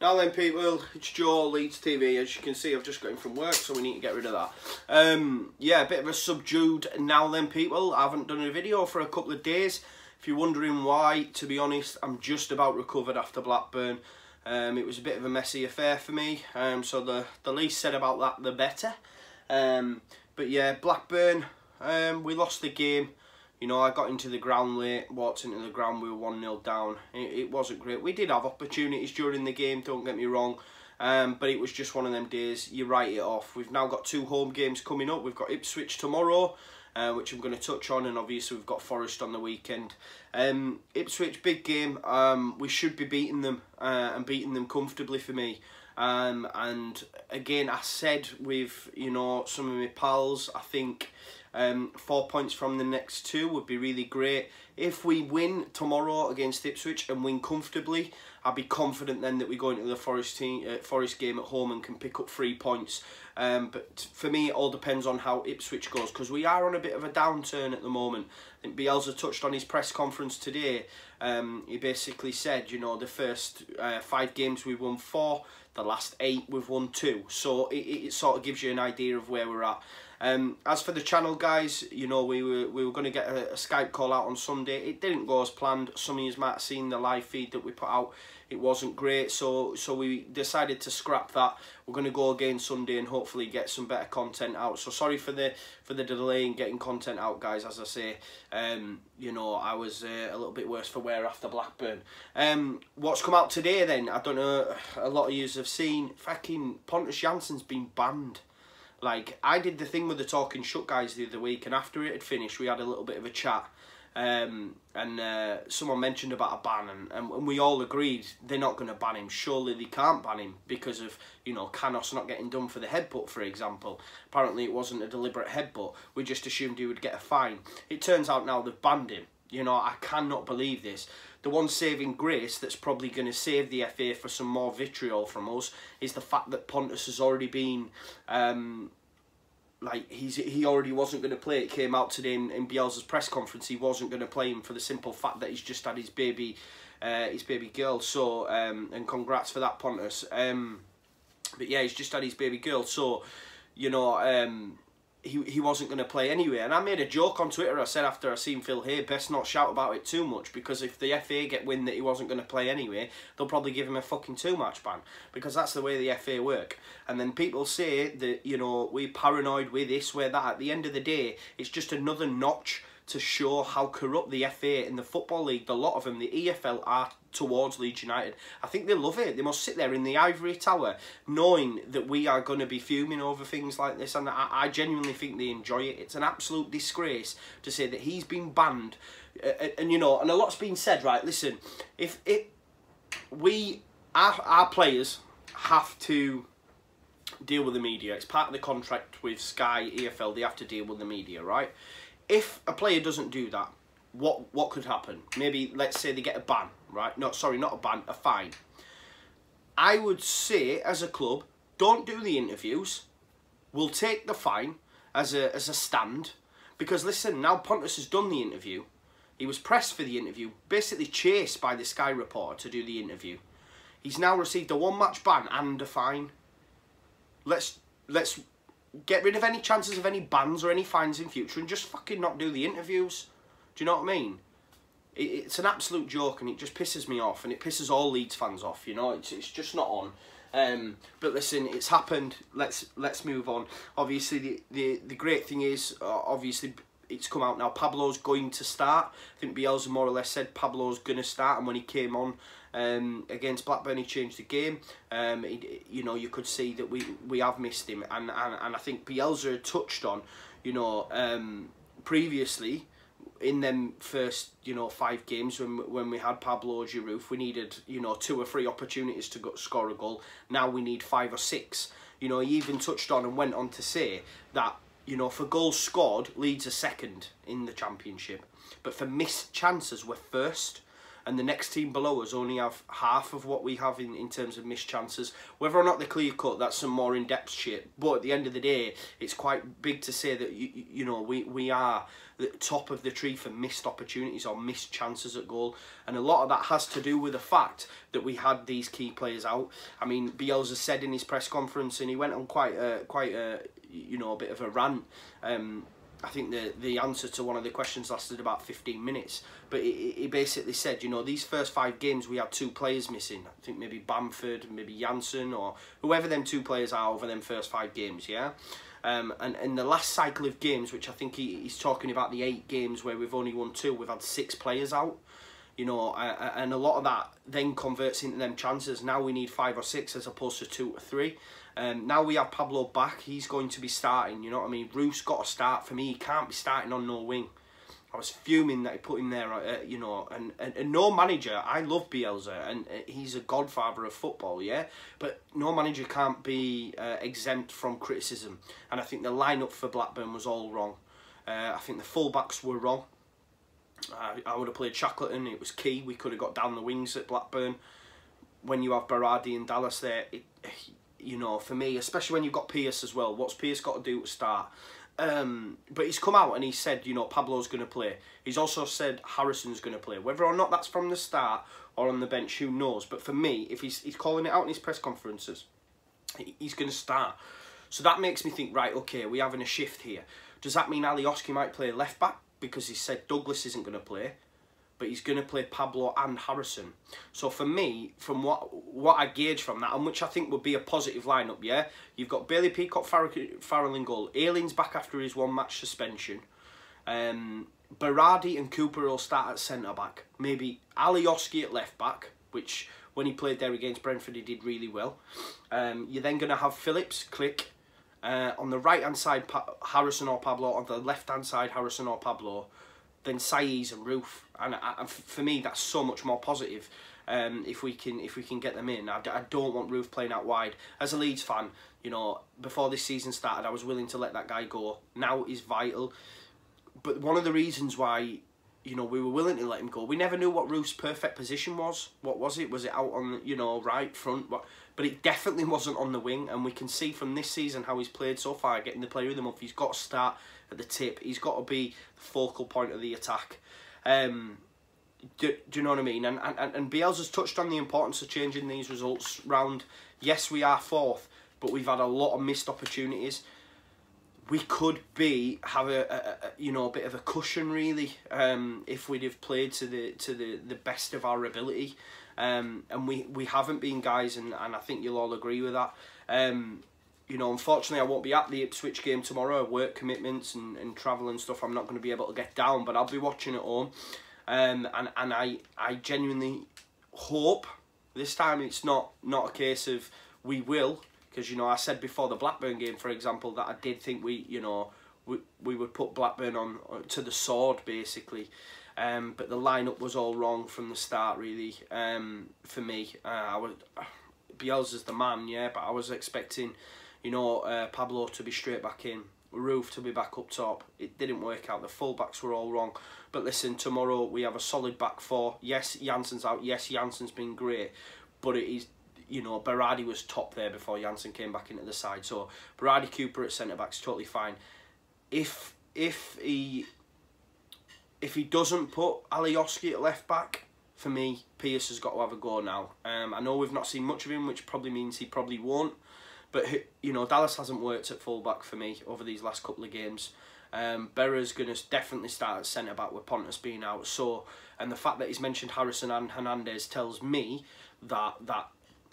Now then people, it's Joe, Leeds TV. As you can see, I've just got in from work, so we need to get rid of that. Yeah, a bit of a subdued now then people. I haven't done a video for a couple of days. If you're wondering why, to be honest, I'm just about recovered after Blackburn. It was a bit of a messy affair for me, so the least said about that, the better. But yeah, Blackburn, we lost the game. You know, I got into the ground late, walked into the ground, we were 1-0 down. It wasn't great. We did have opportunities during the game, don't get me wrong. But it was just one of them days, you write it off. We've now got 2 home games coming up. We've got Ipswich tomorrow, which I'm going to touch on, and obviously we've got Forest on the weekend. Ipswich, big game. We should be beating them, and beating them comfortably for me. And again, I said with, you know, some of my pals, I think 4 points from the next 2 would be really great. If we win tomorrow against Ipswich and win comfortably, I'll be confident then that we go into the Forest game at home and can pick up 3 points. But for me, it all depends on how Ipswich goes, because we are on a bit of a downturn at the moment. I think Bielsa touched on his press conference today. He basically said, you know, the first 5 games we've won 4, the last 8 we've won 2. So it sort of gives you an idea of where we're at. As for the channel, guys, you know, we were going to get a Skype call out on Sunday. It didn't go as planned. Some of you might have seen the live feed that we put out. It wasn't great, so we decided to scrap that. We're going to go again Sunday and hopefully get some better content out. So sorry for the delay in getting content out, guys. As I say, you know, I was a little bit worse for wear after Blackburn. What's come out today then? I don't know. A lot of you have seen fucking Pontus Jansson's been banned. Like, I did the thing with the Talking Shut guys the other week, and after it had finished, we had a little bit of a chat. Someone mentioned about a ban, and we all agreed they're not going to ban him. Surely they can't ban him because of, you know, Conor not getting done for the headbutt, for example. Apparently it wasn't a deliberate headbutt. We just assumed he would get a fine. It turns out now they've banned him. You know, I cannot believe this. The one saving grace that's probably going to save the FA for some more vitriol from us is the fact that Pontus has already been, like, he already wasn't going to play. It came out today in Bielsa's press conference. He wasn't going to play him for the simple fact that he's just had his baby girl. So, and congrats for that, Pontus. But yeah, he's just had his baby girl. So, you know, he wasn't going to play anyway. And I made a joke on Twitter. I said after I seen Phil here, best not shout about it too much, because if the FA get wind that he wasn't going to play anyway, they'll probably give him a fucking 2-match ban, because that's the way the FA work. And then people say that, you know, we're paranoid, we're this, we're that. At the end of the day, it's just another notch to show how corrupt the FA and the Football League, the lot of them, the EFL, are towards Leeds United. I think they love it. They must sit there in the ivory tower knowing that we are going to be fuming over things like this, and I genuinely think they enjoy it. It's an absolute disgrace to say that he's been banned, and you know, and a lot's been said, right? Listen, if our players have to deal with the media. It's part of the contract with Sky, EFL, they have to deal with the media, right? If a player doesn't do that, what could happen? Maybe, let's say they get a ban, right? No, sorry, not a ban, a fine. I would say, as a club, don't do the interviews. We'll take the fine as a stand. Because, listen, now Pontus has done the interview. He was pressed for the interview, basically chased by the Sky reporter to do the interview. He's now received a 1-match ban and a fine. Let's get rid of any chances of any bans or any fines in future and just fucking not do the interviews. Do you know what I mean? It's an absolute joke, and it just pisses me off, and it pisses all Leeds fans off, you know? It's just not on. But listen, it's happened. Let's move on. Obviously, the great thing is, obviously, it's come out now. Pablo's going to start. I think Bielsa more or less said Pablo's going to start, and when he came on against Blackburn, he changed the game. You know, you could see that we have missed him, and I think Bielsa had touched on, you know, previously in them first, you know, 5 games when we had Pablo Giroud, we needed, you know, 2 or 3 opportunities to score a goal. Now we need 5 or 6. You know, he even touched on and went on to say that, you know, for goals scored, Leeds are second in the Championship, but for missed chances, we're first. and the next team below us only have half of what we have in terms of missed chances. Whether or not they're clear cut, that's some more in-depth shit, but at the end of the day, it's quite big to say that you know, we are the top of the tree for missed opportunities or missed chances at goal, and a lot of that has to do with the fact that we had these key players out. I mean, Bielsa said in his press conference, and he went on quite a you know, a bit of a rant. I think the answer to one of the questions lasted about 15 minutes, but he basically said, you know, these first 5 games we had 2 players missing. I think maybe Bamford, maybe Janssen, or whoever them 2 players are over them first 5 games, yeah? And in the last cycle of games, which I think he's talking about the 8 games where we've only won 2, we've had 6 players out. You know, and a lot of that then converts into them chances. Now we need 5 or 6 as opposed to 2 or 3. Now we have Pablo back, he's going to be starting, you know what I mean? Roof's got to start for me, he can't be starting on no wing. I was fuming that he put him there, you know, and no manager, I love Bielsa, and he's a godfather of football, yeah? But no manager can't be exempt from criticism. And I think the lineup for Blackburn was all wrong. I think the full-backs were wrong. I would have played Shackleton, it was key, we could have got down the wings at Blackburn. When you have Berardi and Dallas there, you know, for me, especially when you've got Pearce as well, what's Pearce got to do to start? But he's come out and he said, you know, Pablo's going to play. He's also said Harrison's going to play. Whether or not that's from the start or on the bench, who knows? But for me, if he's calling it out in his press conferences, he's going to start. So that makes me think, right, okay, we're having a shift here. Does that mean Alioski might play left back? Because he said Douglas isn't going to play, but he's going to play Pablo and Harrison. So for me, from what I gauge from that, and which I think would be a positive lineup, yeah? You've got Bailey Peacock, Farrell in goal. Ayling's back after his 1-match suspension. Berardi and Cooper will start at centre-back. Maybe Alioski at left-back, which when he played there against Brentford, he did really well. You're then going to have Phillips, Click. On the right-hand side, Harrison or Pablo. On the left-hand side, Harrison or Pablo. Then Saiz and Roof, and for me that's so much more positive. If we can get them in, I don't want Roof playing out wide. As a Leeds fan, you know, before this season started, I was willing to let that guy go. Now he's vital, but one of the reasons why, you know, we were willing to let him go, we never knew what Roof's perfect position was. What was it? Was it out on, you know, right front? But it definitely wasn't on the wing, and we can see from this season how he's played so far, getting the player of the month. He's got to start at the tip. He's got to be the focal point of the attack. Do you know what I mean? And Bielsa's touched on the importance of changing these results round. Yes, we are 4th, but we've had a lot of missed opportunities. We could have a you know, a bit of a cushion really, if we'd have played to the best of our ability. And we haven't been, guys, and I think you'll all agree with that. You know, unfortunately I won't be at the Ipswich game tomorrow, work commitments and travel and stuff. I'm not going to be able to get down, but I'll be watching at home. And I genuinely hope this time it's not a case of we will, because, you know, I said before the Blackburn game, for example, that I did think we would put Blackburn on to the sword basically. But the lineup was all wrong from the start, really. For me, Bielsa's the man, yeah, but I was expecting, you know, Pablo to be straight back in, Roof to be back up top. It didn't work out. The full-backs were all wrong. But listen, tomorrow we have a solid back 4. Yes, Janssen's out. Yes, Janssen's been great. But it is, you know, Berardi was top there before Janssen came back into the side. So Berardi, Cooper at centre-back's totally fine. If he doesn't put Alioski at left-back, for me, Pearce has got to have a go now. I know we've not seen much of him, which probably means he probably won't. But, you know, Dallas hasn't worked at full-back for me over these last couple of games. Berra's going to definitely start at centre-back with Pontus being out. So, and the fact that he's mentioned Harrison and Hernandez tells me that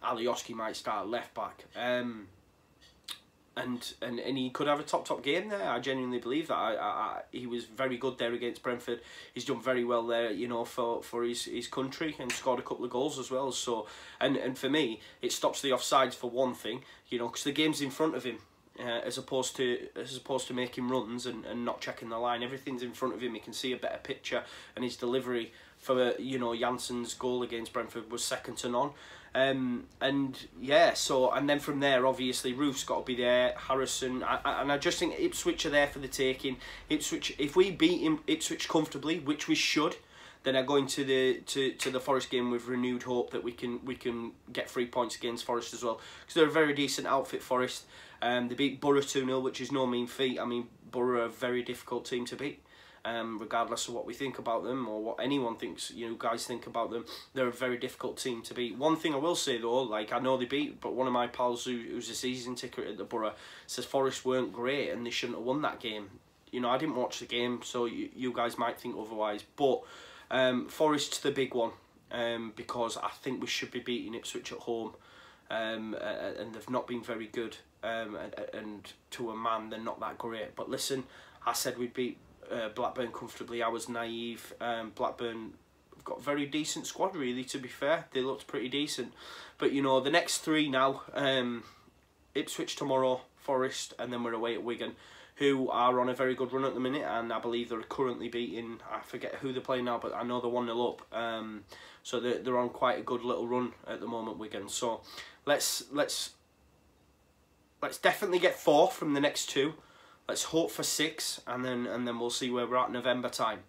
Alioski might start at left-back. And he could have a top game there. I genuinely believe that. He was very good there against Brentford. He's done very well there, you know, for his country, and scored a couple of goals as well. So, and for me, it stops the offsides for one thing, you know, because the game's in front of him, as opposed to making runs and not checking the line. Everything's in front of him. He can see a better picture, and his delivery for, you know, Janssen's goal against Brentford was second to none. And yeah, so, and then from there, obviously, Roof's got to be there, Harrison, and I just think Ipswich are there for the taking. Ipswich, if we beat Ipswich comfortably, which we should, then I go into the Forest game with renewed hope that we can get 3 points against Forest as well, because they're a very decent outfit, Forest. They beat Borough 2-0, which is no mean feat. I mean, Borough are a very difficult team to beat. Regardless of what we think about them or what anyone thinks, you guys think about them, they're a very difficult team to beat. One thing I will say though, like, I know they beat, but one of my pals who's a season ticket at the Borough says Forest weren't great and they shouldn't have won that game. You know, I didn't watch the game, so you guys might think otherwise, but Forest's the big one, because I think we should be beating Ipswich at home, and they've not been very good, and to a man they're not that great. But listen, I said we'd beat Blackburn comfortably. I was naive. Blackburn have got a very decent squad, really, to be fair. They looked pretty decent. But, you know, the next three now, Ipswich tomorrow, Forest, and then we're away at Wigan, who are on a very good run at the minute, and I believe they're currently beating, I forget who they're playing now, but I know they're 1-0 up. So they're on quite a good little run at the moment, Wigan. So let's definitely get 4 from the next 2. Let's hope for 6, and then we'll see where we're at November time.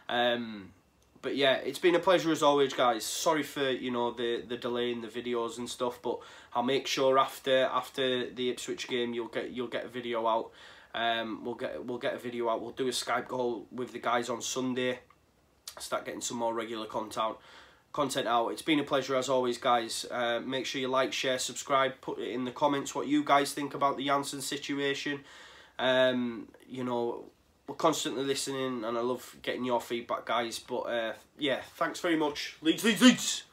But yeah, it's been a pleasure as always, guys. Sorry for, you know, the delay in the videos and stuff, but I'll make sure after the Ipswich game you'll get a video out. We'll get a video out. We'll do a Skype call with the guys on Sunday. Start getting some more regular content out. It's been a pleasure as always, guys. Make sure you like, share, subscribe. Put it in the comments what you guys think about the Janssen situation. You know, we're constantly listening and I love getting your feedback, guys. But yeah, thanks very much. Leeds, Leeds, Leeds!